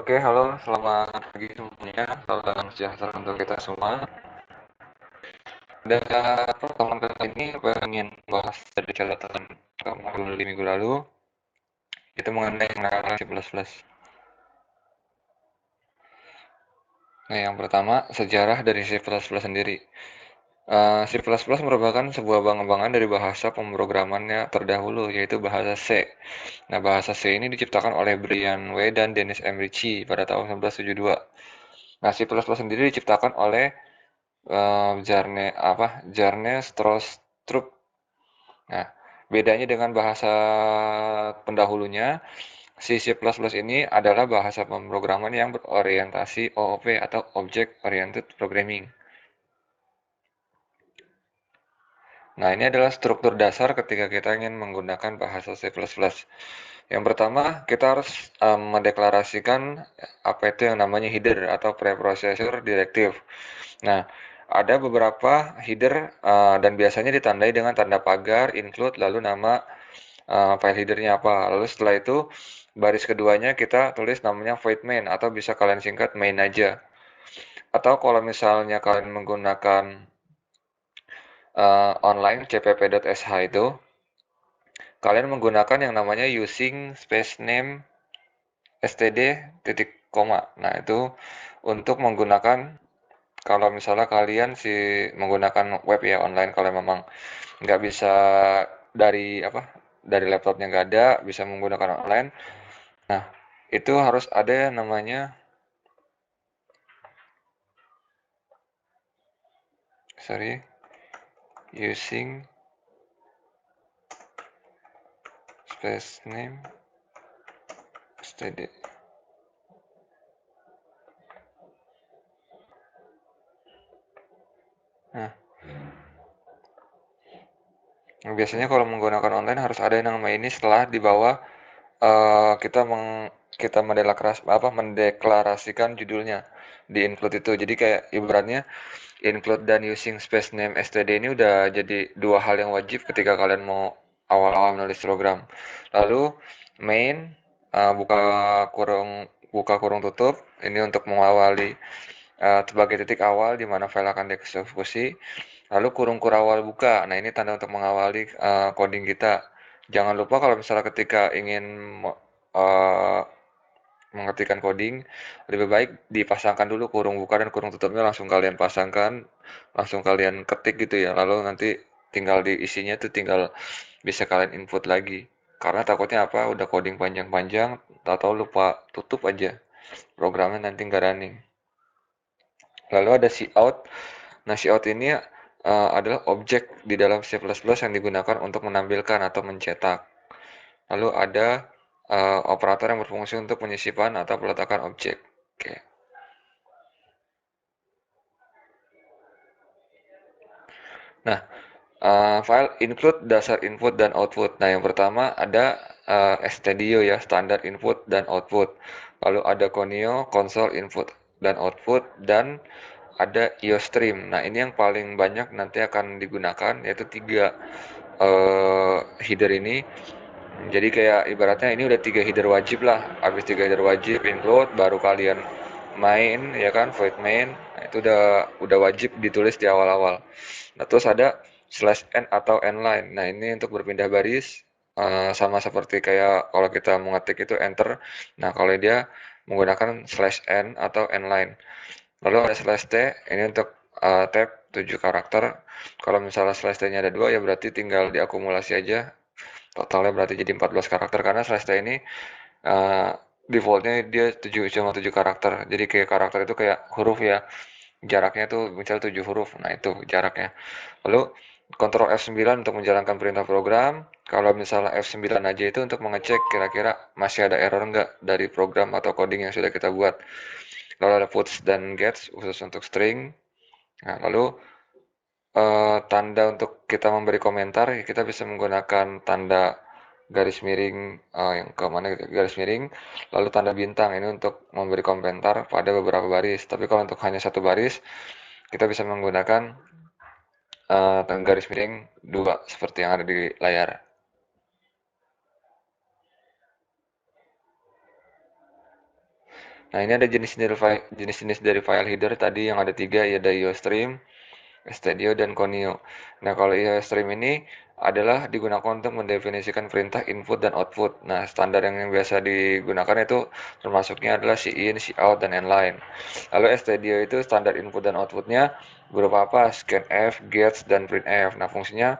Oke, halo, selamat pagi semuanya. Salam sejahtera untuk kita semua. Dan pertemuan kali ini ingin bahas dari catatan kamu di minggu lalu, itu mengenai pengenalan C++. Nah, yang pertama, sejarah dari C++ sendiri. C++ merupakan sebuah pengembangan dari bahasa pemrogramannya terdahulu, yaitu bahasa C. Nah, bahasa C ini diciptakan oleh Brian W. dan Dennis M. Ritchie pada tahun 1972. Nah, C++ sendiri diciptakan oleh Jarne Stroustrup. Nah, bedanya dengan bahasa pendahulunya, si C++ ini adalah bahasa pemrograman yang berorientasi OOP atau Object Oriented Programming. Nah, ini adalah struktur dasar ketika kita ingin menggunakan bahasa C++. Yang pertama, kita harus mendeklarasikan apa itu yang namanya header atau preprocessor directive. Nah, ada beberapa header dan biasanya ditandai dengan tanda pagar, include, lalu nama file headernya apa. Lalu setelah itu, baris keduanya kita tulis namanya void main atau bisa kalian singkat main aja. Atau kalau misalnya kalian menggunakan online cpp.sh itu, kalian menggunakan yang namanya using space name std titik koma. Nah, itu untuk menggunakan kalau misalnya kalian menggunakan web ya online, kalau memang nggak bisa dari laptopnya nggak ada, bisa menggunakan online. Nah, itu harus ada yang namanya using space name std. Nah, biasanya kalau menggunakan online harus ada yang namanya ini setelah di bawah kita mendeklarasikan judulnya di include itu. Jadi kayak ibaratnya include dan using space name std ini udah jadi dua hal yang wajib ketika kalian mau awal-awal menulis program. Lalu main buka buka kurung tutup ini untuk mengawali sebagai titik awal di mana file akan dieksekusi. Lalu kurung kurawal buka. Nah, ini tanda untuk mengawali coding kita. Jangan lupa kalau misalnya ketika ingin uh, mengetikkan coding, lebih baik dipasangkan dulu kurung buka dan kurung tutupnya, langsung kalian pasangkan, langsung kalian ketik gitu ya. Lalu nanti tinggal diisinya tuh tinggal bisa kalian input lagi. Karena takutnya apa, udah coding panjang-panjang, tahu lupa tutup aja. Programnya nanti nggak running. Lalu ada cout. Nah, cout ini adalah objek di dalam C++ yang digunakan untuk menampilkan atau mencetak. Lalu ada operator yang berfungsi untuk penyisipan atau peletakan objek. Oke. Nah, file include dasar input dan output. Nah, yang pertama ada stdio ya, standar input dan output. Lalu ada conio, console input dan output, dan ada iostream. Nah, ini yang paling banyak nanti akan digunakan, yaitu tiga header ini. Jadi kayak ibaratnya ini udah tiga header wajib lah. Habis tiga header wajib include, baru kalian main ya kan, void main. Nah, itu udah wajib ditulis di awal-awal. Nah, terus ada slash n atau n line. Nah, ini untuk berpindah baris, sama seperti kayak kalau kita mengetik itu enter. Nah, kalau dia menggunakan slash n atau n line. Lalu ada slash t, ini untuk tab 7 karakter. Kalau misalnya slash t-nya ada 2, ya berarti tinggal diakumulasi aja. Totalnya berarti jadi 14 karakter, karena slash t ini uh, defaultnya dia cuma 7 karakter. Jadi kayak karakter itu kayak huruf ya. Jaraknya tuh misalnya 7 huruf. Nah, itu jaraknya. Lalu Ctrl F9 untuk menjalankan perintah program. Kalau misalnya F9 aja itu untuk mengecek kira-kira masih ada error enggak dari program atau coding yang sudah kita buat. Lalu ada puts dan gets khusus untuk string. Nah, lalu tanda untuk kita memberi komentar, kita bisa menggunakan tanda garis miring, yang ke mana gitu, garis miring, lalu tanda bintang ini untuk memberi komentar pada beberapa baris. Tapi kalau untuk hanya satu baris, kita bisa menggunakan tanda garis miring 2 seperti yang ada di layar. Nah, ini ada jenis-jenis dari file header tadi yang ada tiga, ya, ada IOStream, Studio, dan Conio. Nah, kalau IOStream ini adalah digunakan untuk mendefinisikan perintah input dan output. Nah, standar yang biasa digunakan itu termasuknya adalah cin, cout, dan inline. Lalu Studio itu standar input dan outputnya berupa apa? Scanf, gets, dan printf. Nah, fungsinya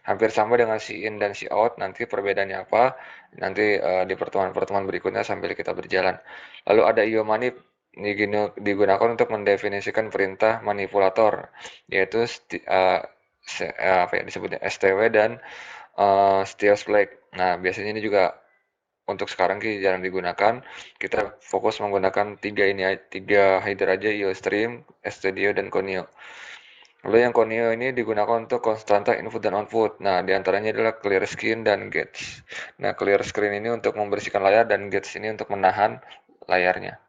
hampir sama dengan cin dan cout. Nanti perbedaannya apa? Nanti di pertemuan-pertemuan berikutnya sambil kita berjalan. Lalu ada IOManip, digunakan untuk mendefinisikan perintah manipulator, yaitu apa ya disebutnya STW dan STIOSFLAG. Nah, biasanya ini juga untuk sekarang sih jarang digunakan. Kita fokus menggunakan tiga header aja, IOStream, Studio, dan Conio. Lalu yang Conio ini digunakan untuk konstanta input dan output. Nah, diantaranya adalah clear screen dan gets. Nah, clear screen ini untuk membersihkan layar, dan gets ini untuk menahan layarnya.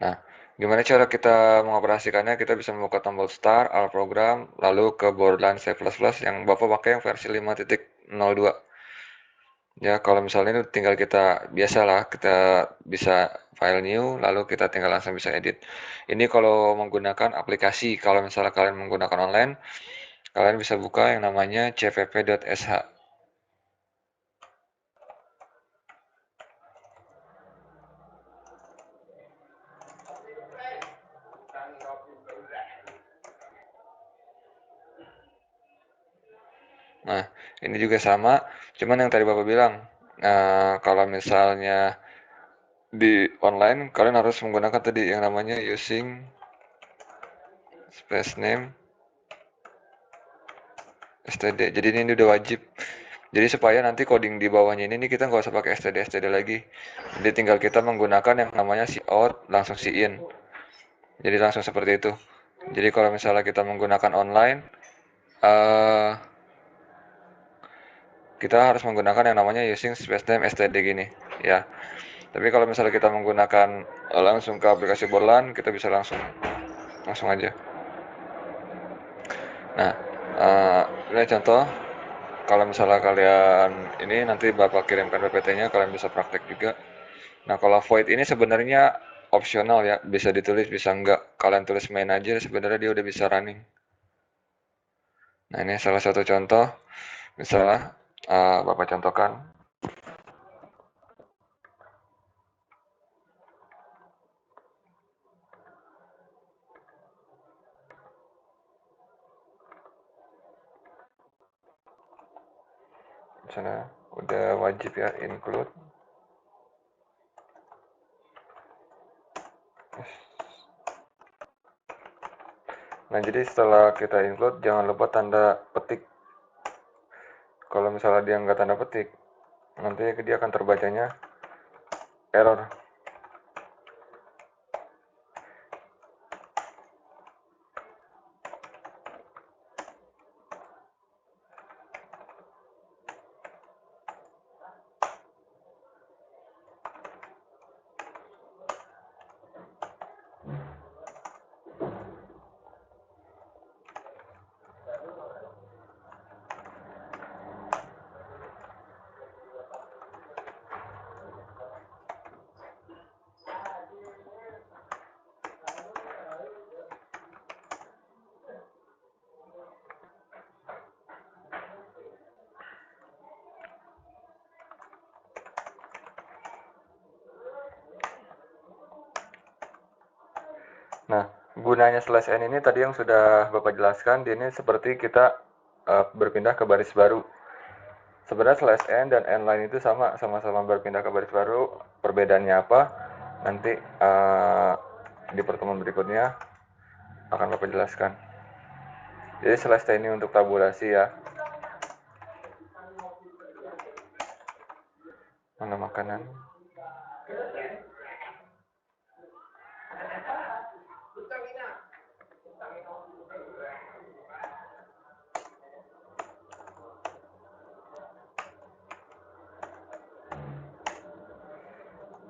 Nah, gimana cara kita mengoperasikannya? Kita bisa membuka tombol Start, All Program, lalu ke Borderline C++ yang Bapak pakai yang versi 5.02. Ya, kalau misalnya itu tinggal kita biasalah, kita bisa file new, lalu kita tinggal langsung bisa edit. Ini kalau menggunakan aplikasi. Kalau misalnya kalian menggunakan online, kalian bisa buka yang namanya cpp.sh. Nah, ini juga sama, cuman yang tadi Bapak bilang, kalau misalnya di online kalian harus menggunakan tadi yang namanya using space name std. Jadi ini udah wajib. Jadi supaya nanti coding di bawahnya ini kita nggak usah pakai std lagi. Jadi tinggal kita menggunakan yang namanya cout langsung in. Jadi langsung seperti itu. Jadi kalau misalnya kita menggunakan online, eh kita harus menggunakan yang namanya using space name std gini, ya. Tapi kalau misalnya kita menggunakan langsung ke aplikasi Borderline, kita bisa langsung aja. Nah, ini contoh. Kalau misalnya kalian ini nanti Bapak kirimkan PPT-nya, kalian bisa praktek juga. Nah, kalau void ini sebenarnya opsional ya, bisa ditulis, bisa enggak. Kalian tulis main aja, sebenarnya dia udah bisa running. Nah, ini salah satu contoh. Misalnya, Bapak contohkan. Misalnya, udah wajib ya, include. Nah, jadi setelah kita include, jangan lupa tanda petik. Kalau misalnya dia nggak tanda petik, nanti dia akan terbacanya error. Nah, gunanya slash n ini tadi yang sudah Bapak jelaskan, ini seperti kita berpindah ke baris baru. Sebenarnya slash n dan n line itu sama-sama berpindah ke baris baru. Perbedaannya apa? Nanti di pertemuan berikutnya akan Bapak jelaskan. Jadi slash t ini untuk tabulasi ya. Mana makanan?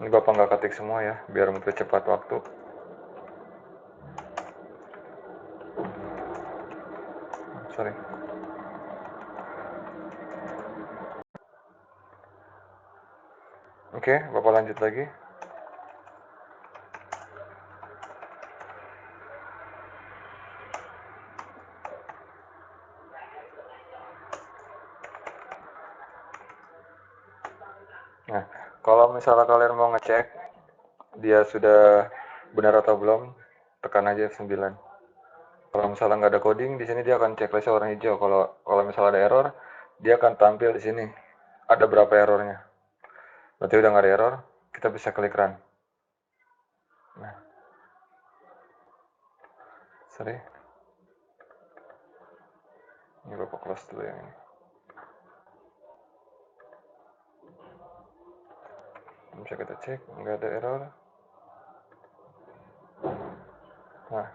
Ini Bapak nggak ketik semua ya, biar mempercepat waktu. Sorry. Oke, Bapak lanjut lagi. Nah, kalau misalnya kalian mau ngecek dia sudah benar atau belum, tekan aja F9. Kalau misalnya nggak ada coding, di sini dia akan checklistnya warna hijau. Kalau misalnya ada error, dia akan tampil di sini. Ada berapa errornya. Berarti udah nggak ada error, kita bisa klik run. Nah, sorry. Ini Bapak close dulu yang ini. Bisa kita cek, nggak ada error. Nah,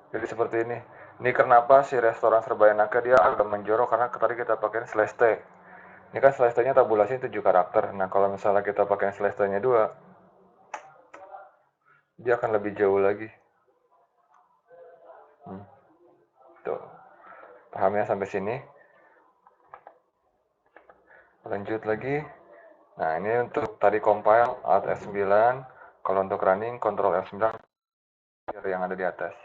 jadi seperti ini. Ini kenapa si restoran Serba Enaknya dia agak menjorok karena tadi kita pakai slash T. Ini kan slash T-nya tabulasi 7 karakter. Nah, kalau misalnya kita pakai slash T-nya 2, dia akan lebih jauh lagi. Tuh. Pahamnya sampai sini. Lanjut lagi. Nah, ini untuk tadi compile Alt F9. Kalau untuk running Ctrl F9 yang ada di atas.